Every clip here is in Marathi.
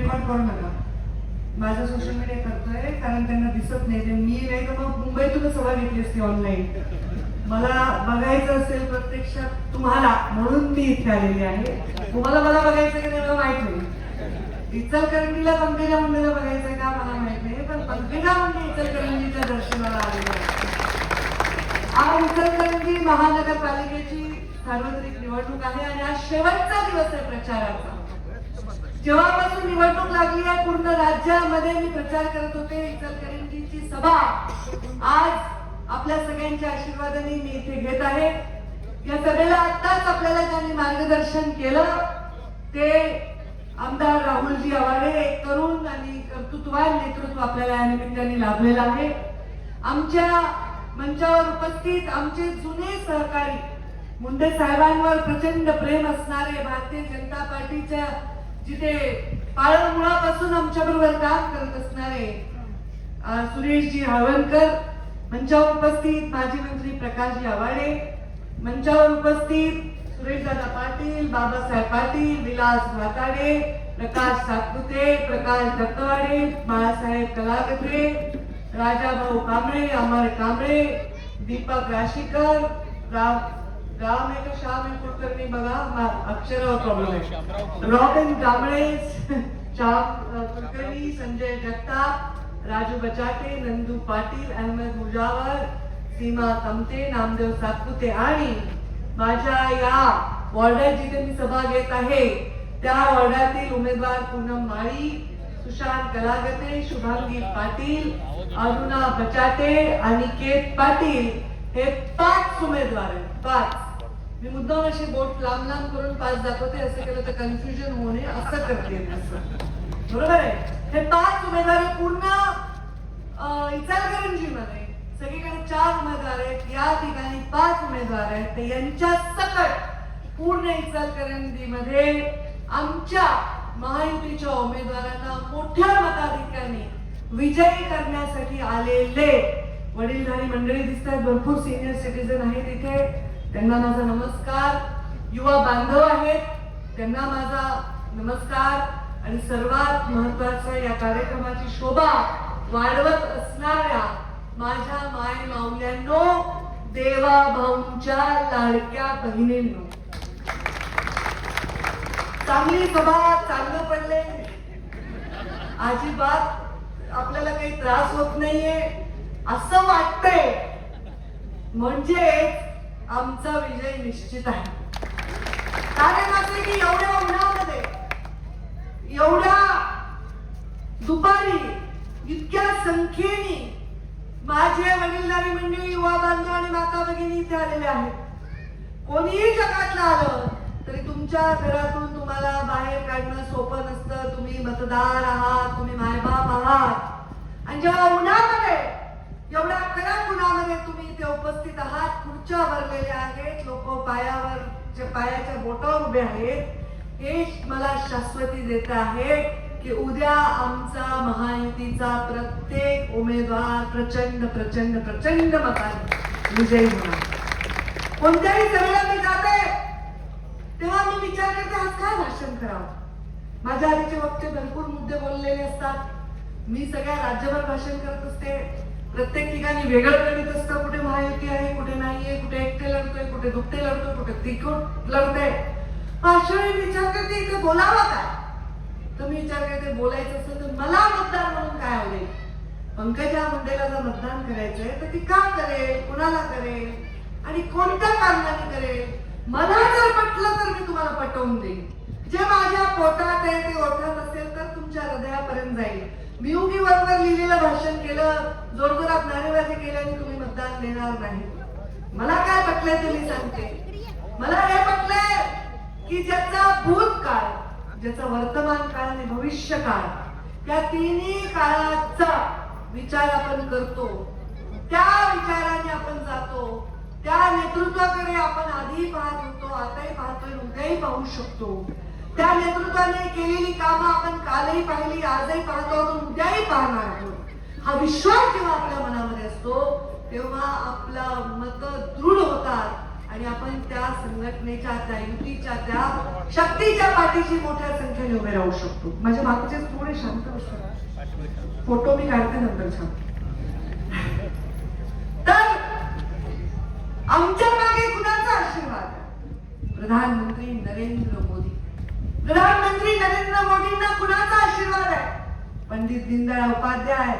रेकॉर्ड करू नका. माझं सोशल मीडिया करतोय कारण त्यांना दिसत नाही. ते मी नाही तर मग मुंबईतूनच सभा घेतली असती ऑनलाईन. मला बघायचं असेल प्रत्यक्षात तुम्हाला म्हणून मी इथे आलेली आहे. तुम्हाला मला बघायचं की नाही मला माहित नाही. इचलकरंजीला पंकजा मुंडेला बघायचं का मला माहित नाही, पण पंकजा मुंडे इचलकरंजीच्या दर्शनाला आलेली आहे. आज इचलकरंजी महानगरपालिकेची सार्वत्रिक निवडणूक आहे आणि आज शेवटचा दिवस आहे प्रचाराचा. जेव्हापासून निवडणूक लागली आहे पूर्ण राज्यामध्ये मी प्रचार करत होते. इचलकरंजीची सभा आज आपल्या सगळ्यांच्या आशीर्वादाने मी इथे घेत आहे. या सभेला आताच आपल्याला ज्यांनी मार्गदर्शन केलं ते आमदार राहुलजी आवाडे, एक तरुण आणि कर्तृत्ववान नेतृत्व आपल्याला या निमित्ताने लाभलेलं आहे. आमच्या मंचावर उपस्थित आमचे जुने सहकारी, मुंडे साहेबांवर प्रचंड प्रेम असणारे, भारतीय जनता पार्टीच्या जिथे पाळमुळापासून आमच्या बरोबर काम करत असणारे सुरेशजी हळवणकर, मंचावर उपस्थित माजी मंत्री प्रकाशजी आवाडे, मंचावर उपस्थित सुरेशदादा पाटील, बाबासाहेब पाटील, विलास भाताडे, प्रकाश सातपुते, प्रकाश दत्तवाडे, बाळासाहेब कलागत्रे, राजाभाऊ कांबळे, अमर कांबळे, दीपक राशीकर, गाव में का शाम में कुलकर्णी बघा अक्षरावर प्रॉब्लेम आहे, रॉबिन कांबळे, कुलकर्णी, संजय जगताप, राजू बचाटे, नंदू पाटील, अहमद मुजावर, सीमा तमते, नामदेव सातपुते आणि माझ्या या वॉर्डात जिथे मी सभा घेत आहे त्या वॉर्डातील उमेदवार पूनम माळी, सुशांत कलागते, शुभांगी पाटील, अरुणा बचाटे, अनिकेत पाटील हे 5 उमेदवार आहेत. 5 मी मुद्दाम अशी बोट लांब लांब करून 5 दाखवते. असं केलं तर कन्फ्युजन होऊ नये असं करते. बरोबर आहे. हे 5 उमेदवार पूर्ण इचलकरंजीमध्ये सगळीकडे 4 उमेदवार आहेत, या ठिकाणी 5 उमेदवार आहेत. तर यांच्या सकट पूर्ण इचलकरंजीमध्ये आमच्या महायुतीच्या उमेदवारांना मोठ्या मताधिक्याने विजयी करण्यासाठी आलेले वडीलधारी मंडळी दिसतात. भरपूर सिनियर सिटीजन आहेत इथे, त्यांना माझा नमस्कार. युवा बांधव आहेत, त्यांना माझा नमस्कार. आणि सर्वात महत्वाचं या कार्यक्रमाची शोभा वाढवत असणाऱ्या माझ्या माय माऊल्यांनो, देवा भाऊंच्या लाडक्या बहिणींनो, चांगली सभा, चांगलं पडले, अजिबात आपल्याला काही त्रास होत नाहीये असं वाटतंय म्हणजे आमचा विजय निश्चित आहे. कारण असं की एवढ्या उन्हामध्ये, एवढ्या दुपारी, इतक्या संख्येने माझे वडीलधारी मंडळी, युवा बांधव आणि माता भगिनी इथे आलेले आहेत. कोणीही जगातलं आलं तरी तुमच्या घरातून तुम्हाला बाहेर काढणं सोपं नसतं. तुम्ही मतदार आहात, तुम्ही मायबाप आहात आणि जेव्हा उन्हामध्ये, एवढ्या कडक उन्हामध्ये तुम्ही इथे उपस्थित आहात, खुर्च्या भरलेल्या आहेत, लोक पायाच्या बोटावर उभे आहेत, हे मला शाश्वती देत आहे की उद्या आमचा महायुतीचा प्रत्येक उमेदवार प्रचंड प्रचंड प्रचंड मताने विजयी होणार. कोणत्याही सभेला मी जाते तेव्हा मी विचार करते आज काय भाषण करावं. माझ्या आधीचे वक्ते भरपूर मुद्दे बोललेले असतात. मी सगळ्या राज्यभर भाषण करत असते. प्रत्येक ठिकाणी वेगळं गणित असतं. कुठे महायुती आहे, कुठे नाहीये, कुठे एकटे लढतोय, कुठे दुकटे लढतोय, कुठे तिखट लढतोय. अशा विचार करते इथे बोलावं काय. तर मी विचार करते बोलायचं असेल तर मला मतदार म्हणून काय आवडेल. पंकजा मुंडेला जर मतदान करायचंय तर ती का करेल, कुणाला करेल आणि कोणत्या कारणाने करेल. मला जर पटलं तर मी तुम्हाला पटवून देईन. जे माझ्या पोटात आहे ते ओठात असेल तर तुमच्या हृदयापर्यंत जाईल. मी उगी वरवर लिहिलेलं भाषण केलं, जोरजोरात नारेबाजी केल्याने तुम्ही मतदान देणार नाही. मला काय पटलंय ते मी सांगते. मला हे पटलंय की ज्याचा भूतकाळ, ज्याचा वर्तमान काळ आणि भविष्य काळ, त्या तिन्ही काळाचा विचार आपण करतो, त्या विचाराने आपण जातो, त्या नेतृत्वाकडे आपण आधी पाहत होतो, आताही पाहतोय, उद्याही पाहू शकतो. त्या नेतृत्वाने केलेली कामं आपण कालही पाहिली, आजही पाहतो, उद्याही पाहणार आहोत. हा विश्वास जेव्हा आपल्या मनामध्ये असतो तेव्हा आपला मत दृढ होतात आणि आपण त्या संघटनेच्या, त्या युतीच्या, त्या शक्तीच्या पाठीशी मोठ्या संख्येने उभे राहू शकतो. माझ्या मागचे थोडे शांत बसतात, फोटो मी काढते नंतर छान. तर आमच्या मागे कुणाचा आशीर्वाद? प्रधानमंत्री नरेंद्र मोदी. प्रधानमंत्री नरेंद्र मोदींना कुणाचा आशीर्वाद आहे? पंडित दीनदयाळ उपाध्याय,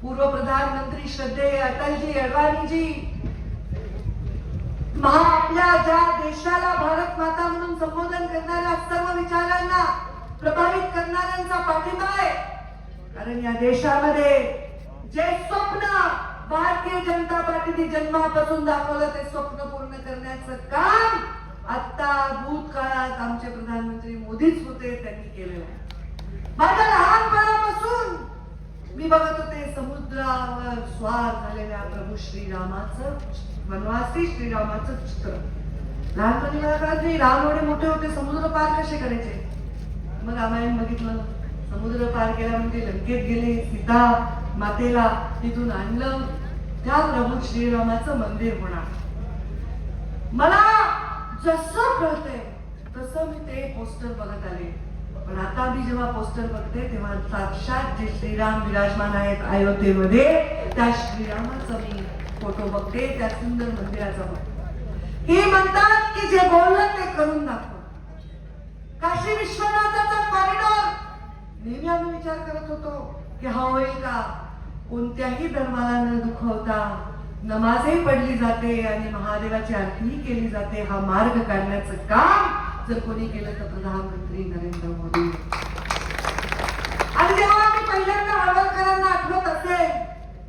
पूर्व प्रधानमंत्री श्रद्धेय अटलजी अडवाणीजी, आपल्या ज्या देशाला भारत माता म्हणून संबोधन करणाऱ्या सर्व विचारांना प्रभावित करणाऱ्यांचा पाठिंबा आहे. कारण या देशामध्ये जे स्वप्न भारतीय जनता पार्टीने जन्मापासून दाखवलं ते स्वप्न पूर्ण करण्याचं काम आता भूतकाळात आमचे प्रधानमंत्री मोदीच होते, त्यांनी केलेलं आहे. माझ्या लहानपणापासून मी बघत होते समुद्रावर स्वार झालेल्या प्रभू श्रीरामाचं, वनवासी श्रीरामाचं चित्र. लहानपणी मला कळत नाही राम एवढे मोठे होते, समुद्र पार कसे करायचे. मग रामायण बघितलं, समुद्र पार केला म्हणजे लंकेत गेले, सीता मातेला तिथून आणलं, त्या प्रभू श्रीरामाचं मंदिर होणार. मला जसं कळतंय तसं मी ते पोस्टर बघत आले. पण आता मी जेव्हा पोस्टर बघते तेव्हा साक्षात जे श्रीराम विराजमान आहेत अयोध्येमध्ये, त्या श्रीरामाचा मी फोटो बघते, त्या सुंदर मंदिराचा बघते. हे म्हणतात की जे बोललं ते करून दाखव. काशी विश्वनाथाचा कॉरिडॉर नेहमी आम्ही विचार करत होतो की हा होईल का. कोणत्याही धर्माला न दुखवता नमाजही पडली जाते आणि महादेवाची आरतीही केली जाते. हा मार्ग काढण्याचं काम जर कोणी केलं तर प्रधानमंत्री नरेंद्र मोदी. आणि जेव्हा आम्ही पहिल्यांदा आळवलकरांना आठवत असेल,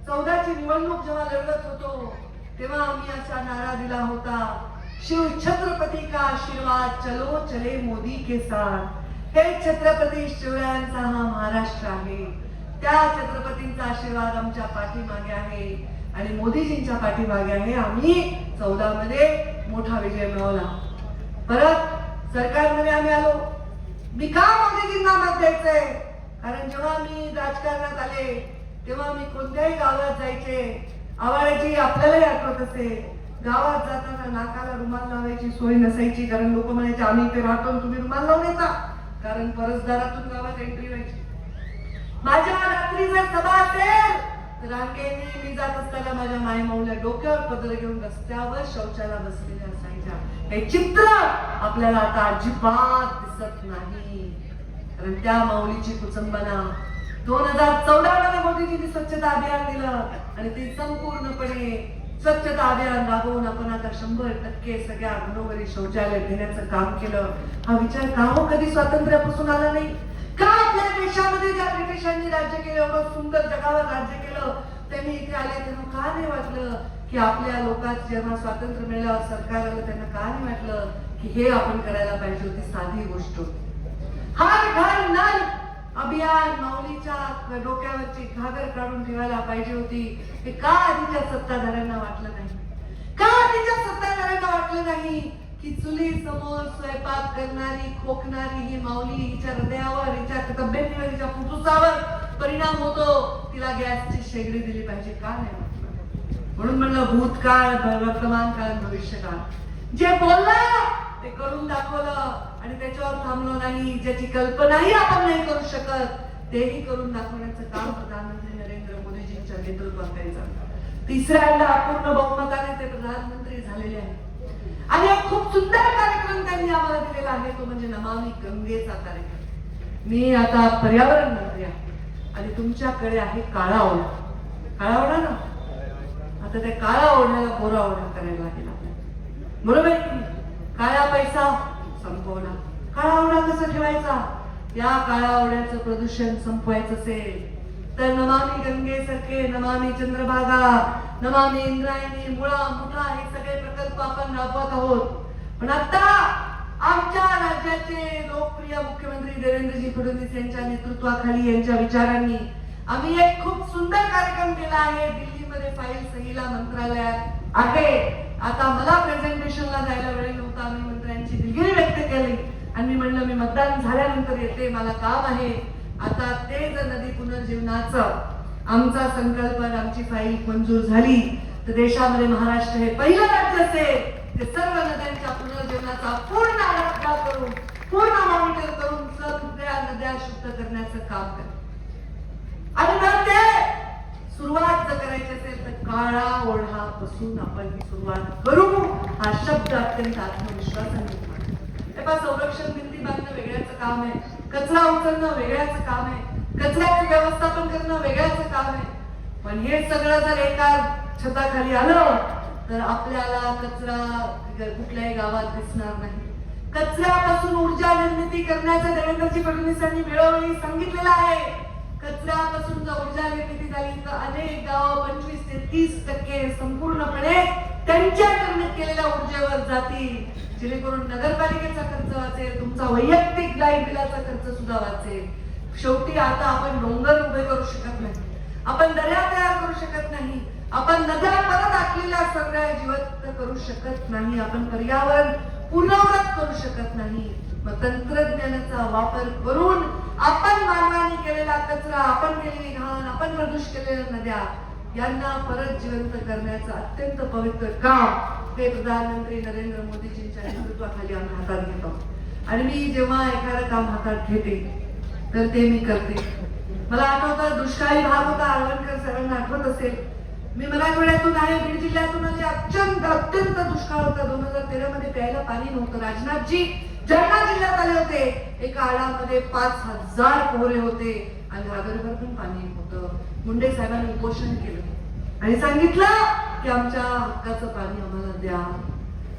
14ची निवडणूक जेव्हा लढत होतो तेव्हा आम्ही असा नारा दिला होता, शिव छत्रपती का आशीर्वाद, चलो चले मोदी के साथ. हे छत्रपती शिवरायांचा हा महाराष्ट्र आहे. त्या छत्रपतींचा आशीर्वाद आमच्या पाठीमागे आहे आणि मोदीजींच्या पाठीमागे आहे. आम्ही 14 मध्ये मोठा विजय मिळवला. परत सरकारमध्ये आम्ही आलो. मी का मोदीजींना मत द्यायचंय? कारण जेव्हा मी राजकारणात आले तेव्हा मी कोणत्याही गावात जायचे. आवाळ्याची आपल्यालाही आठवत असे, गावात जाताना नाकाला रुमाल लावायची सोय नसायची. कारण लोक म्हणायचे आम्ही इथे राहतो तुम्ही रुमाल लावून येता, कारण परसदारातून गावात एंट्री व्हायची. माझ्या रात्री जर सभा असेल तर रांगेने मी जात असताना माझ्या मायमाऊल्या डोक्यावर पदर घेऊन रस्त्यावर शौचाला बसलेल्या असायच्या. हे चित्र आपल्याला आता अजिबात दिसत नाही. कारण त्या माऊलीची कुचंबना 2014 मध्ये मोदीजींनी स्वच्छता अभियान दिलं आणि ते संपूर्णपणे स्वच्छता अभियान राबवून आपण आता 100% सगळ्या घरोघरी शौचालय देण्याचं काम केलं. हा विचार का हो कधी स्वातंत्र्यापासून आला नाही? का आपल्या देशामध्ये ज्या ब्रिटिशांनी राज्य केलं, एवढं सुंदर जगावर राज्य केलं, त्यांनी इथे आले त्यांना का नाही वाटलं की आपल्या लोकांना जेव्हा स्वातंत्र्य मिळाल्यावर सरकार आलं त्यांना का नाही वाटलं की हे आपण करायला पाहिजे होती? साधी गोष्ट होती. हर घर नल अभियान माऊलीच्या डोक्यावरची घागर काढून ठेवायला पाहिजे होती. हे का आधीच्या सत्ताधाऱ्यांना वाटलं नाही? का आधीच्या सत्ताधाऱ्यांना वाटलं नाही की चुली समोर स्वयंपाक करणारी खोकणारी ही माऊली, हिच्या हृदयावर, हिच्या तब्येतीवर, हिच्या फुफ्फुसावर परिणाम होतो, तिला गॅसची शेगडी दिली पाहिजे? का नाही वाटलं? म्हणून म्हणलं भूतकाळ, वर्तमान काळ, भविष्यकाळ. जे बोललं ते करून दाखवलं आणि त्याच्यावर थांबलो नाही. ज्याची कल्पनाही आपण नाही करू शकत तेही करून दाखवण्याचं काम प्रधानमंत्री नरेंद्र मोदीजींच्या नेतृत्वाखाली झालं. तिसऱ्यांदा अपूर्ण बहुमताने ते प्रधानमंत्री झालेले आहेत. आणि एक खूप सुंदर कार्यक्रम त्यांनी आम्हाला दिलेला आहे, तो म्हणजे नमामि गंगेचा कार्यक्रम. मी आता पर्यावरण मंत्री आहे आणि तुमच्याकडे आहे काळा ओढा. काळा ओढा ना, आता त्या काळा ओढ्याला गोरा ओढा करायला लागेल आपल्याला, बरोबर? काळा पैसा संपवला, काळा ओढा कसा ठेवायचा? या काळा ओढ्याचं प्रदूषण संपवायचं असेल तर नमामि गंगेसारखे, नमामि चंद्रभागा, नमामि इंद्रायणी, मुळा, मुठा हे सगळे प्रकल्प आपण राबवत आहोत. पण आता आमच्या राज्याचे लोकप्रिय मुख्यमंत्री देवेंद्रजी फडणवीस यांच्या नेतृत्वाखाली, यांच्या विचारांनी आम्ही एक खूप सुंदर कार्यक्रम केला आहे. दिल्लीमध्ये फाईल सहीला मंत्रालयात आहे. आता मला प्रेझेंटेशनला जायला वेळ नव्हता. आम्ही मंत्र्यांची दिलगिरी व्यक्त केली आणि मी म्हणलं मी मतदान झाल्यानंतर येते, मला काम आहे. आता तेज नदी पुनर्जीवनाचं आमचा संकल्प, आमची फाईल मंजूर झाली तर देशामध्ये महाराष्ट्र हे पहिलं राज्य असेल ते सर्व नद्यांच्या पुनर्जीवनाचा पूर्ण आराखडा करून, पूर्ण मॉनिटर करून सगळ्या नद्या शुद्ध करण्याचं काम करा. आणि मग ते सुरुवात जर करायची असेल तर काळा ओढापासून आपण ही सुरुवात करू. हा शब्द अत्यंत आत्मविश्वासाने संरक्षण भिंती बांधणं वेगळ्याचं काम आहे, कचरा उचलणं वेगळ्याचं काम आहे, कचऱ्याचं व्यवस्थापन करणं वेगळ्याचं काम आहे. पण हे सगळं जर एका छताखाली आलं तर आपल्याला कचरा कुठल्याही गावात दिसणार नाही. कचऱ्यापासून ऊर्जा निर्मिती करण्याचं देवेंद्रजी फडणवीसांनी वेळोवेळी सांगितलेलं आहे. कचऱ्यापासून जर ऊर्जा निर्मिती झाली तर अनेक गाव 25 ते 30% संपूर्णपणे त्यांच्या निर्मित केलेल्या ऊर्जेवर जातील, जेणेकरून नगरपालिकेचा खर्च वाचेल, तुमचा वैयक्तिक लाईट बिलाचा खर्च सुद्धा वाचेल. शेवटी आता आपण डोंगर उभे करू शकत नाही, आपण दर्या तयार करू शकत नाही, आपण नद्या परत आखलेल्या सगळ्या जिवंत करू शकत नाही, आपण पर्यावरण पुनर्वत करू शकत नाही. मग तंत्रज्ञानाचा वापर करून आपण मानवाने केलेला कचरा, आपण केलेली घाण, आपण प्रदूषित केलेल्या नद्या यांना परत जिवंत करण्याचं अत्यंत पवित्र काम हे प्रधानमंत्री नरेंद्र मोदीजींच्या नेतृत्वाखाली आम्ही हातात घेतो. आणि मी जेव्हा एखादं काम हातात घेते तर ते मी करते. मला आठवतं दुष्काळी भाग होता, आळवणकर साहेबांना आठवत असेल. मी मराठवाड्यातून आहे, बीड जिल्ह्यातून आले. अत्यंत दुष्काळ होता. 2013 मध्ये प्यायला पाणी नव्हतं. राजनाथजी जालना जिल्ह्यात आले होते. एका आडामध्ये 5000 पोरे होते आणि घागरभर पण पाणी होतं. मुंडे साहेबांनी उपोषण केलं आणि सांगितलं की आमच्या हक्काचं पाणी आम्हाला द्या.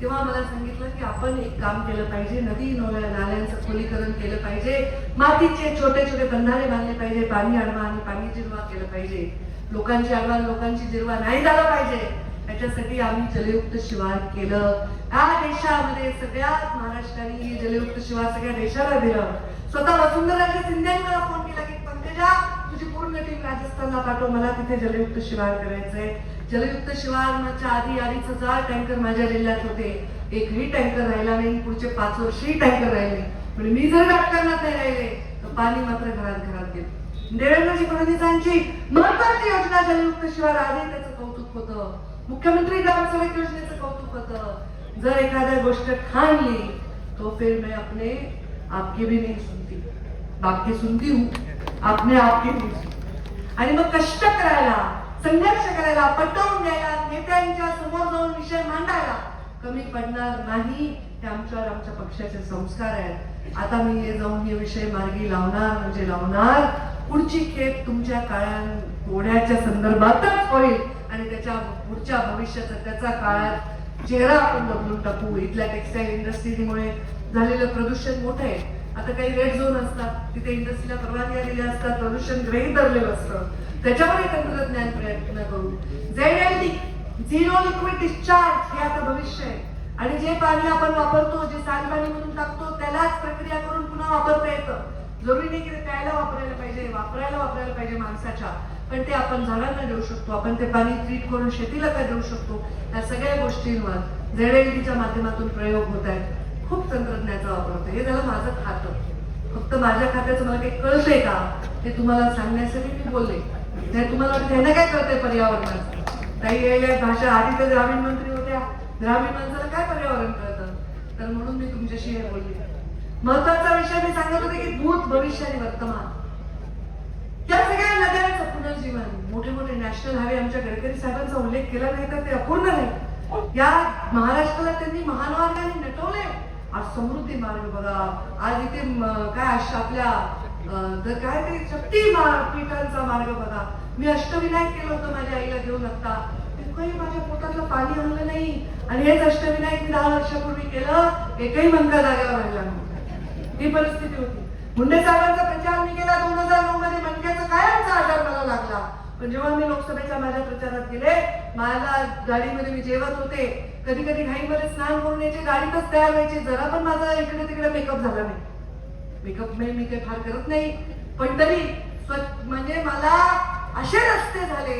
तेव्हा मला सांगितलं की आपण एक काम केलं पाहिजे, नदी नाल्यांचं खोलीकरण केलं पाहिजे, मातीचे छोटे छोटे बंधारे बांधले पाहिजे, पाणी अडवा आणि पाणी जिरवा केलं पाहिजे. लोकांची अडवा लोकांची जिरवा नाही झाला पाहिजे. त्याच्यासाठी आम्ही जलयुक्त शिवार केलं. या देशामध्ये सगळ्यात महाराष्ट्राने जलयुक्त शिवार सगळ्या देशाला दिलं. स्वतः वसुंधराजे सिंध्याने मला फोन केला की पंकजा तुझी पूर्ण टीम राजस्थानला पाठव, मला तिथे जलयुक्त शिवार करायचंय. जलयुक्त शिवारच्या आधी 2,500 टँकर माझ्या जिल्ह्यात होते. एकही टँकर राहिला नाही. पुढचे 5 वर्षही टँकर राहिले. म्हणजे मी जर राजकारणात नाही राहिले तर पाणी मात्र घरात घरात गेलं. देवेंद्रजी फडणवीसांची महत्वाची योजना जलयुक्त शिवार आधी त्याचं कौतुक होतं. मुख्यमंत्री ग्राम सडक योजनेचं कौतुक होतं. जर एखाद्या गोष्ट ठान ली तो फिर मैं अपने आपके भी नहीं सुनती, बाकी सुनती हूँ, आपने आपके नहीं सुनती. आणि मग कष्ट करायला, संघर्ष करायला, पटवून द्यायला, नेत्यांच्या समोर जाऊन विषय मांडायला कमी पडणार नाही. हे आमच्यावर आमच्या पक्षाचे संस्कार आहेत. आता मी हे जाऊन हे विषय मार्गी लावणार म्हणजे लावणार. पुढची खेप तुमच्या काळ्या घोड्याच्या संदर्भातच होईल आणि त्याच्या पुढच्या भविष्याचा त्याचा काळात चेहरा आपण बदलून टाकू. इथल्या टेक्सटाईल इंडस्ट्रीमुळे झालेलं प्रदूषण मोठं आहे. आता काही रेड झोन असतात, तिथे इंडस्ट्रीला परवानग्या दिल्या असतात, प्रदूषण गृहीत धरलेलं असतं. त्याच्यामध्ये तंत्रज्ञान प्रयत्न करू. ZLD झिरो लिक्विड डिस्चार्ज हे आता भविष्य आहे. आणि जे पाणी आपण वापरतो, जे सांडपाणी म्हणून टाकतो, त्यालाच प्रक्रिया करून पुन्हा वापरता येतं. जरुरी नाही की ते प्यायला वापरायला पाहिजे माणसाच्या, पण ते आपण झाडांना देऊ शकतो. आपण ते पाणी ट्रीट करून शेतीला काय देऊ शकतो. या सगळ्या गोष्टींवर ZLDच्या माध्यमातून प्रयोग होत आहेत. खूप तंत्रज्ञानाचा वापर होतो. हे झालं माझं खातं. फक्त माझ्या खात्याचं मला काही कळतंय का ते तुम्हाला सांगण्यासाठी मी बोलले. नाही तुम्हाला वाटतं ह्यांना काय कळतंय पर्यावरणाचं. काही वेगळ्या भाषा आधी तर ग्रामीण मंत्री होत्या, ग्रामीण माणसाला काय पर्यावरण कळतं. तर म्हणून मी तुमच्याशी हे बोलले. महत्वाचा विषय मी सांगत होते की भूत, भविष्य आणि वर्तमान या सगळ्या नद्यांचं पुनर्जीवन. मोठे मोठे नॅशनल हायवे आमच्या गडकरी साहेबांचा उल्लेख केला नाही तर ते अपूर्ण नाही. या महाराष्ट्राला त्यांनी महामार्गाने नटवले. आज समृद्धी मार्ग बघा, आज इथे काय आपल्या काय ते शक्ती पीठांचा मार्ग बघा. मी अष्टविनायक केलं होतं माझ्या आईला घेऊन. आता काही माझ्या पोटातलं पाणी आणलं नाही आणि हेच अष्टविनायक मी 10 वर्षापूर्वी केलं. एकही मनका जागेवर राहिला नव्हता. ही परिस्थिती होती. मुंडे साहेबांचा प्रचार मी केला 2009 मध्ये. मनक्याचा कायमचा आजार मला लागला. पण जेव्हा मी लोकसभेच्या माझ्या प्रचारात गेले, मला गाडीमध्ये मी जेवत होते, कधी कधी घाईमध्ये स्नान करून यायचे, गाडीतच तयार व्हायचे. जरा पण माझा इकडे तिकडे मेकअप झाला नाही. मेकअप नाही मी काही फार करत नाही, पण तरी म्हणजे मला असे रस्ते झाले.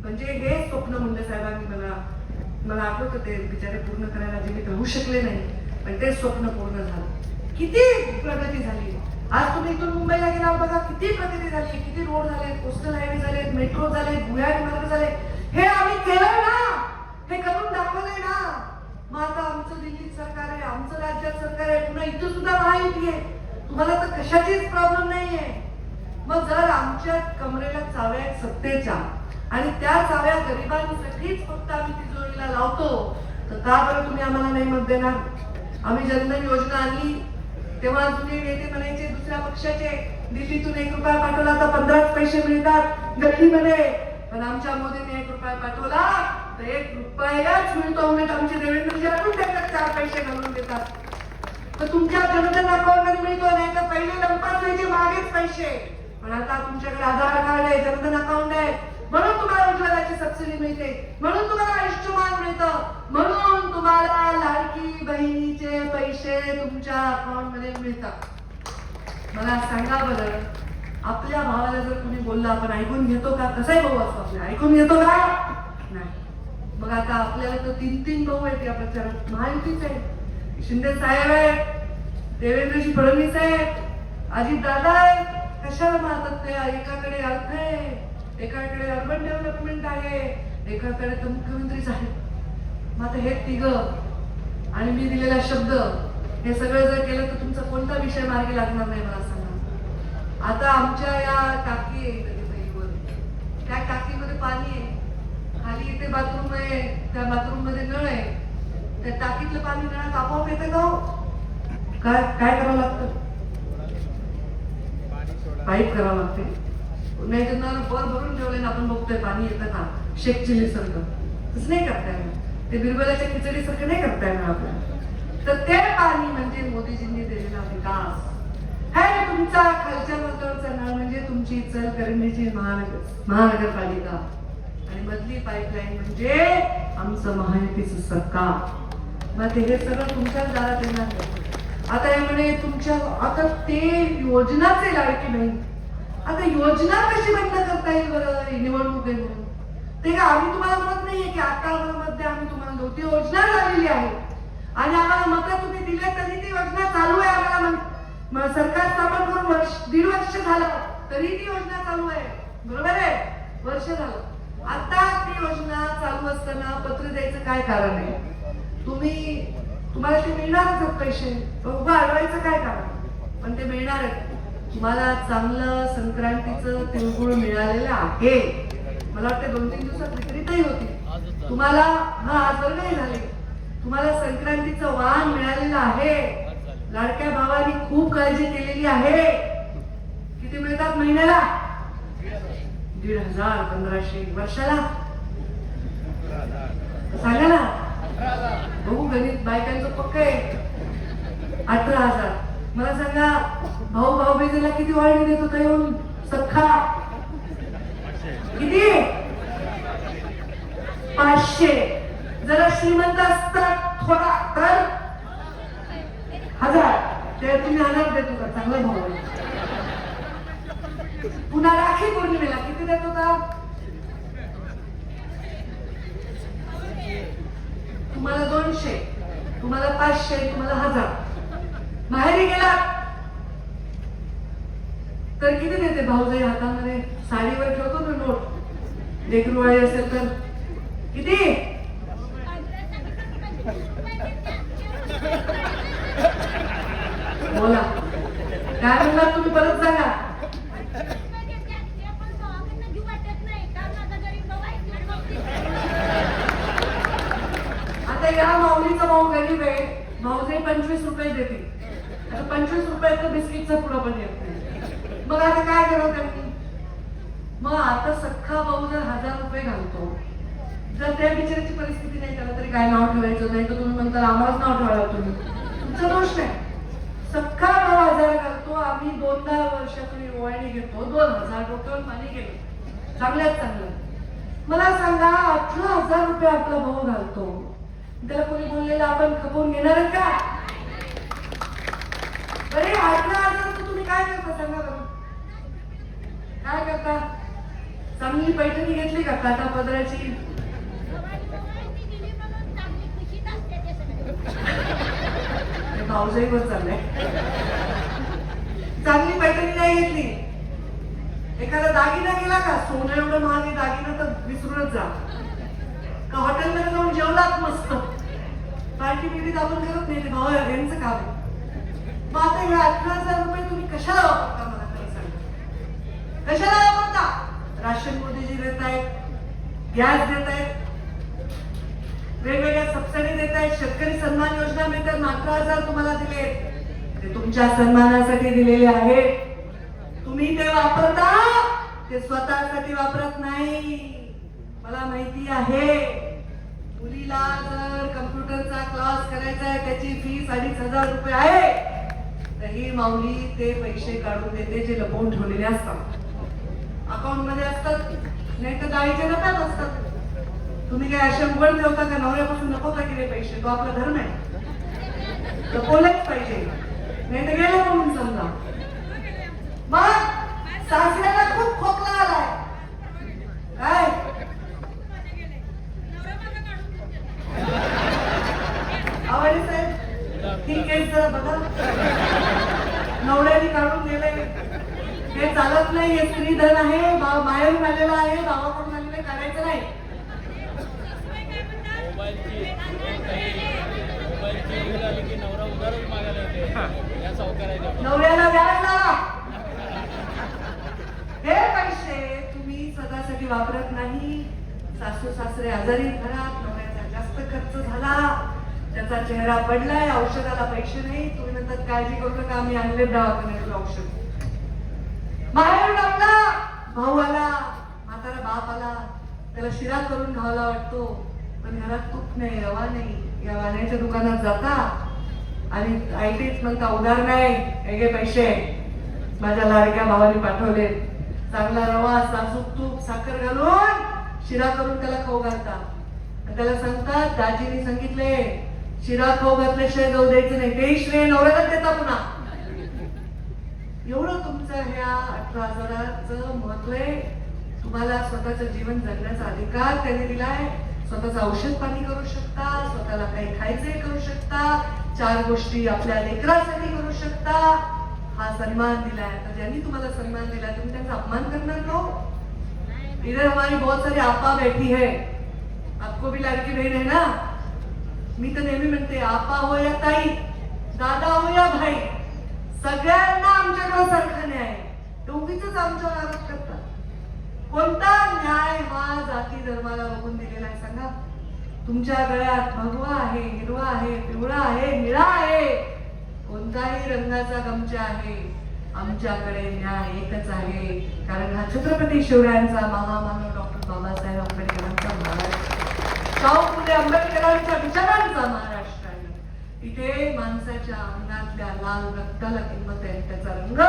म्हणजे हे स्वप्न मुंडे साहेबांनी मला आठवतं ते बिचारे पूर्ण करायला जे मी राहू शकले नाही, पण ते स्वप्न पूर्ण झालं. किती प्रगती झाली. आज तुम्ही इथून मुंबईला गेला बघा, किती प्रगती झाली, किती रोड झाले, कोस्टल हायवे झाले, मेट्रो झाले, भुयारी मार्ग झाले. हे आम्ही केलं ना, हे करून दाखवलंय ना. मग आता आमचं दिल्लीत सरकार आहे, आमचं राज्यात सरकार आहे, पुन्हा इथं सुद्धा महायुती आहे, तुम्हाला तर कशाचीच प्रॉब्लेम नाहीये. मग जर आमच्या कमरेला चाव्या आहेत सत्तेच्या आणि त्या चाव्या गरिबांसाठीच फक्त आम्ही तिजोरीला लावतो, तर का बरं तुम्ही आम्हाला नाही मत देणार? आम्ही जनधन योजना आणली तेव्हा जुने नेते म्हणायचे दुसऱ्या पक्षाचे, दिल्लीतून 1 रुपया पाठवला तर 15 पैसे मिळतात गल्लीमध्ये, पण आमच्या मोदीने 1 रुपया पाठवला तर 1 रुपयाच मिळतो. उलट आमचे देवेंद्रजी अजून त्याच्यात 4 पैसे घालून देतात. तर तुमच्या जनधन अकाउंट मध्ये मिळतो, नाही तर पहिले लंपास व्हायचे मागेच पैसे, पण आता तुमच्याकडे आधार कार्ड आहे, जनधन अकाउंट आहे, म्हणून तुम्हाला उज्ज्वलाची सबसिडी मिळते, म्हणून तुम्हाला आयुष्यमान मिळतं, म्हणून तुम्हाला लाडकी बहिणीचे पैसे तुमच्या अकाउंट मध्ये मिळतात. मला सांगा बरं, आपल्या भावाला जर कुणी बोललं आपण ऐकून घेतो का? कसाही भाऊ असतो आपल्या, ऐकून घेतो का? नाही. मग आता आपल्याला तर 3 भाऊ आहेत या प्रचारात, महायुतीच आहे, शिंदे साहेब आहेत, देवेंद्रजी फडणवीस आहेत, अजित दादा आहेत. कशाला मारतात ते? एकाकडे अर्थ आहे, एकाकडे अर्बन डेव्हलपमेंट आहे, एकाकडे तर मुख्यमंत्रीच आहेत. मग आता हे तिघं आणि मी दिलेला शब्द हे सगळं जर केलं तर तुमचा कोणता विषय मार्गी लागणार नाही मला सांगा. आता आमच्या या टाकी आहे नदीवर, त्या टाकीमध्ये पाणी आहे, खाली इथे बाथरूम आहे, त्या बाथरूम मध्ये नळ आहे, त्या टाकीतलं पाणी नळात आपोआप येतं का? काय काय करावं लागतं? पाईप करावं लागते, नाही तर नळ वर भरून ठेवले ना आपण बघतोय पाणी येतं का? शेक चिली सारखं तसं नाही करता येणार, ते बिरबलाच्या खिचडी सारखं नाही करता येणार आपल्याला. तर ते पाणी म्हणजे मोदीजींनी दिलेला विकास है. तुमचा खालच्या वर्तुळचा नळ म्हणजे तुमची इचलकरंजीची महानगरपालिका आणि मधली पाईपलाईन म्हणजे आमचं महायुतीचं सरकार. मग हे सगळं तुमच्याच दारात येणार नाही. आता हे म्हणे तुमच्या, आता ते योजनाचे लाडकी बहीण, आता योजना कशी बंद करता येईल बरं? निवडणूक आहे म्हणून ते का आम्ही तुम्हाला म्हणत नाहीये की 11 मध्ये आम्ही तुम्हाला नव्हती योजना झालेली आहे आणि आम्हाला मतं तुम्ही दिले तरी ती योजना चालू आहे. आम्हाला सरकार स्थापन करून 1.5 वर्ष झालं तरी ती योजना चालू आहे, बरोबर आहे? वर्ष झालं. आता ती योजना चालू असताना पत्र द्यायचं काय कारण आहे? तुम्हाला ते मिळणारच आहेत पैसे, उभं अडवायचं काय कारण? पण ते मिळणार आहेत. तुम्हाला चांगलं संक्रांतीचं तिळगुळ मिळालेलं आहे. मला वाटतं 2-3 दिवसात विक्रीतही होती. तुम्हाला आज वर्गही झाले. तुम्हाला संक्रांतीचं वाण मिळालेलं आहे. लाडक्या भावानी खूप काळजी केलेली आहे. किती मिळतात महिन्याला? 1,500, 1,500 वर्षाला सांगा ना. बघू गणित बायकांचं पक्क आहे. 18,000. मला सांगा भाऊ भाऊबीजेला किती वाळणी देत होता येऊन सख्खा? किती? 500. जरा श्रीमंत असतात थोडा तर 1000. ते तुम्ही 1000 देत होता, चांगला भाऊ आहे. पुन्हा राखी पौर्णिमेला किती देत होता? तुम्हाला 200, तुम्हाला 500, तुम्हाला 1000. माहेरी गेला तर किती देते भाऊजाई? हातामध्ये साडीवर ठेवतो ना नोट, लेकरूवाळी असेल तर किती? बोला काय म्हणणार तुम्ही? परत सांगा. आता या माऊलीचा भाऊ गरीब आहे, भाऊजाई 25 रुपये देते. आता 25 रुपयाचं बिस्किटचा पुडा पण येत नाही. मग आता काय करावं त्यांनी? मग आता सख्खा भाऊ जर 1000 रुपये घालतो, जर त्या बिचाराची परिस्थिती नाही, त्याला तरी काय नाव ठेवायचं? नाही तर तुम्ही म्हणता आम्हालाच नाव ठेवायला, तुम्ही तुमचा दोष नाही. सख्खा भाऊ 1000 घालतो, आम्ही 2-10 वर्षापूर्वी ओवाळणी घेतो, 2000 डोक्यावर पाणी गेलं, चांगल्यात चांगलं. मला सांगा 18,000 रुपये आपला भाऊ घालतो, त्याला कोणी बोललेलं आपण खपवून घेणार का? अरे 18,000 तुम्ही काय करता सांगा बरं? काय करता? चांगली पैठणी घेतली का काटा पदराची? भाऊजाईवर चाललंय. चांगली पैठणी नाही घेतली, एखादा दागिना गेला का? सोनं एवढं महाग दागिना तर विसरूनच जा. का हॉटेलमध्ये जाऊन जेवलात मस्त, पार्टी बिटी दाबून करत नाही, ते भाऊ यांचं काम आहे. मग आता हे 18,000 रुपये तुम्ही कशाला वापरता, मला तरी सांगा. कशाला वापरता? राशन मोदीजी देत आहेत, गॅस देत आहेत, वेगवेगळ्या सबसिडी देत आहेत, शेतकरी सन्मान योजना मिळतात, 18,000 तुम्हाला दिले, ते तुमच्या सन्मानासाठी दिलेले आहेत. तुम्ही ते वापरता, ते स्वतःसाठी वापरत नाही. मला माहिती आहे, मुलीला जर कम्प्युटरचा क्लास करायचा आहे, त्याची फी 2,500 रुपये आहे, तर ही माऊली ते पैसे काढून देते जे लपवून ठेवलेले असतात, अकाउंट मध्ये असतात, नाही तर गाडीचे डब्यात असतात. तुम्ही काय अशा उघड ठेवता का? नवऱ्यापासून लपवता की नाही पैसे? तो आपला धर्म आहे, लपवलेच पाहिजे, नाही तर गेलं म्हणून समजा. मग सासऱ्याला खूप खोकला आलाय, काय आवडे साहेब, ठीक आहे, जरा बघा, नवऱ्याने काढून गेले, हे चालत नाही, हे स्त्रीधन आहे, माहेरून आलेला आहे, भावाकडून आलेलं काढायचं नाही. नवऱ्याला व्याज लावा. हे पैसे तुम्ही स्वतःसाठी वापरत नाही. सासू सासरे आजारी, घरात नवऱ्याचा जास्त खर्च झाला, त्याचा चेहरा पडलाय, औषधाला पैसे नाही, तुम्ही म्हणतात काळजी करू नका, आम्ही आणले दवाखान्यातून औषध. बाहेरून आपला भाऊ आला, म्हातारा बाप आला, त्याला शिरा करून खावायला वाटतो, पण घरात तूप नाही, रवा नाही. या वाण्याच्या दुकानात जाता आणि आयटीच म्हणता उधार नाही, हे पैसे माझ्या लाडक्या भावाने पाठवले, चांगला रवा, साजूक तूप, साखर घालून शिरा करून त्याला खाऊ घालता. त्याला सांगतात, दाजीने सांगितले शिरा खाऊ घातल्याशिवाय जाऊ द्यायचं नाही, ते श्रेय नवऱ्याला देता पुन्हा. एवढं तुमचं ह्या 18,000चं महत्व आहे. तुम्हाला स्वतःचं जीवन जगण्याचा अधिकार त्याने दिलाय. स्वतःचं औषध पाणी करू शकता, स्वतःला काही खायचंय करू शकता, 4 गोष्टी आपल्या लेकरासाठी करू शकता. हा सन्मान दिलाय, तर ज्यांनी तुम्हाला सन्मान दिलाय तुम्ही त्यांचा अपमान करणार का? इधर हमारी बहुत सारी आपा बैठी है, आपको भी लाडकी बहीण है ना. मी तर नेहमी म्हणते, आपा हो या ताई, दादा हो या भाई, सगळ्यांना आमच्याकडे सारखा न्याय. दोघीच आमच्यावर आरोप करतात. कोणता न्याय हा जाती धर्माला बघून दिलेला आहे सांगा? तुमच्या गळ्यात भगवा आहे, हिरवा आहे, पिवळा आहे, निळा आहे, कोणताही रंगाचा गमछा आहे, आमच्याकडे न्याय एकच आहे. कारण हा छत्रपती शिवरायांचा महामानव डॉक्टर बाबासाहेब आंबेडकरांचा महाराष्ट्र, शाहू फुले आंबेडकरांच्या विचारांचा महाराष्ट्र आहे. तिथे माणसाच्या अंगातल्या लाल रक्ताला किंमत आहे, त्याचा रंग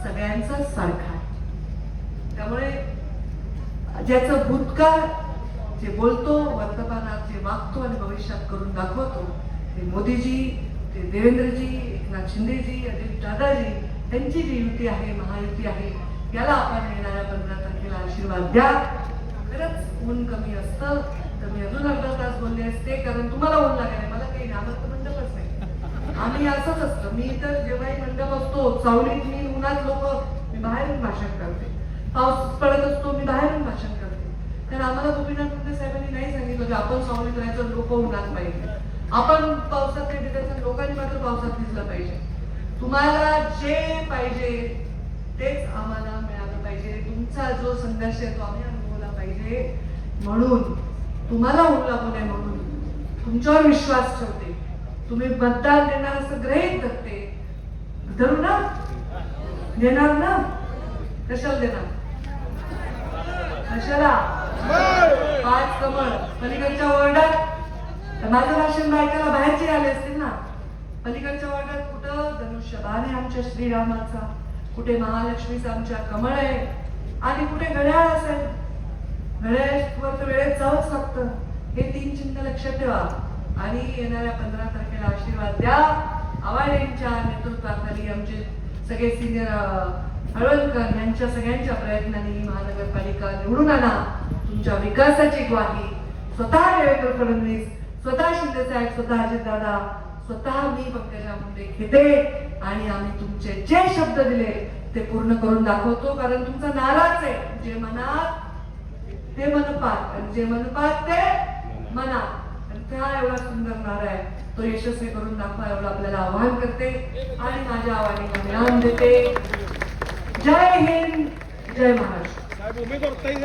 सगळ्यांचा सारखा आहे. त्यामुळे ज्याचं भूतकाळ जे बोलतो, वर्तमानात जे वागतो आणि भविष्यात करून दाखवतो, ते मोदीजी, ते देवेंद्रजी, एकनाथ शिंदेजी, अजित दादाजी, त्यांची जी युती आहे, महायुती आहे, याला आपण येणाऱ्या 15 तारखेला आशीर्वाद द्या. खरंच ऊन कमी असतं तर मी अजून अर्धा तास बोलले असते, कारण तुम्हाला ऊन लागेल, मला काही नाही, आम्हाला तर मंडपच नाही. आम्ही असंच असतं, मी तर जेव्हाही मंडप असतो सावलीत, मी उन्हात लोक, मी बाहेरून भाषण करते, पाऊस पडत असतो मी बाहेरून भाषण करते. तर आम्हाला गोपीनाथ मुंडे साहेबांनी नाही सांगितलं की आपण सावलीत राहायचं, लोक उन्हात पाहिजे, आपण पावसात नाही भिजायचं, लोकांनी मात्र पावसात भिजलं पाहिजे. तुम्हाला जे पाहिजे तेच आम्हाला मिळालं पाहिजे. तुमचा जो संघर्ष आहे तो आम्ही अनुभवला पाहिजे. म्हणून तुम्हाला ऊन लागू नये म्हणून तुमच्यावर विश्वास ठेवते. तुम्ही मतदान देणार असं गृहीत धरते, धरू ना, देणार ना, कशाला देणार, कशाला? 5 कमळ पलीकडच्या वॉर्डात, माझं भाषण ऐकायला बाहेरचे आले असतील ना. पलीकडच्या वॉर्डात कुठं धनुष्यबाण आहे आमच्या श्रीरामाचा, कुठे महालक्ष्मीचा आमच्या कमळ आहे, आणि कुठे घड्याळ असेल. घड्याळावर तर वेळेत जावंच लागतं. हे 3 चिन्ह लक्षात ठेवा आणि येणाऱ्या 15 तारखेला आशीर्वाद द्या. आव्हाड यांच्या नेतृत्वाखाली आमचे सगळे सिनियर हळवणकर यांच्या सगळ्यांच्या प्रयत्नांनी ही महानगरपालिका निवडून आणा. तुमच्या विकासाची ग्वाही स्वतः देवेंद्र फडणवीस, स्वतः शिंदे साहेब, स्वतः अजितदादा, स्वतः मी पंकजा मुंडे घेते आणि आम्ही तुमचे जे शब्द दिले ते पूर्ण करून दाखवतो. कारण तुमचा नाराच आहे, जे मनात ते मनपात, आणि जे मनपात ते मनात. आणि त्या एवढा सुंदर नारा आहे. तो यशस्वी करून दाखवा एवढं आपल्याला आवाहन करते आणि माझ्या आव्हानाला विराम देते. जय हिंद, जय महाराष्ट्र.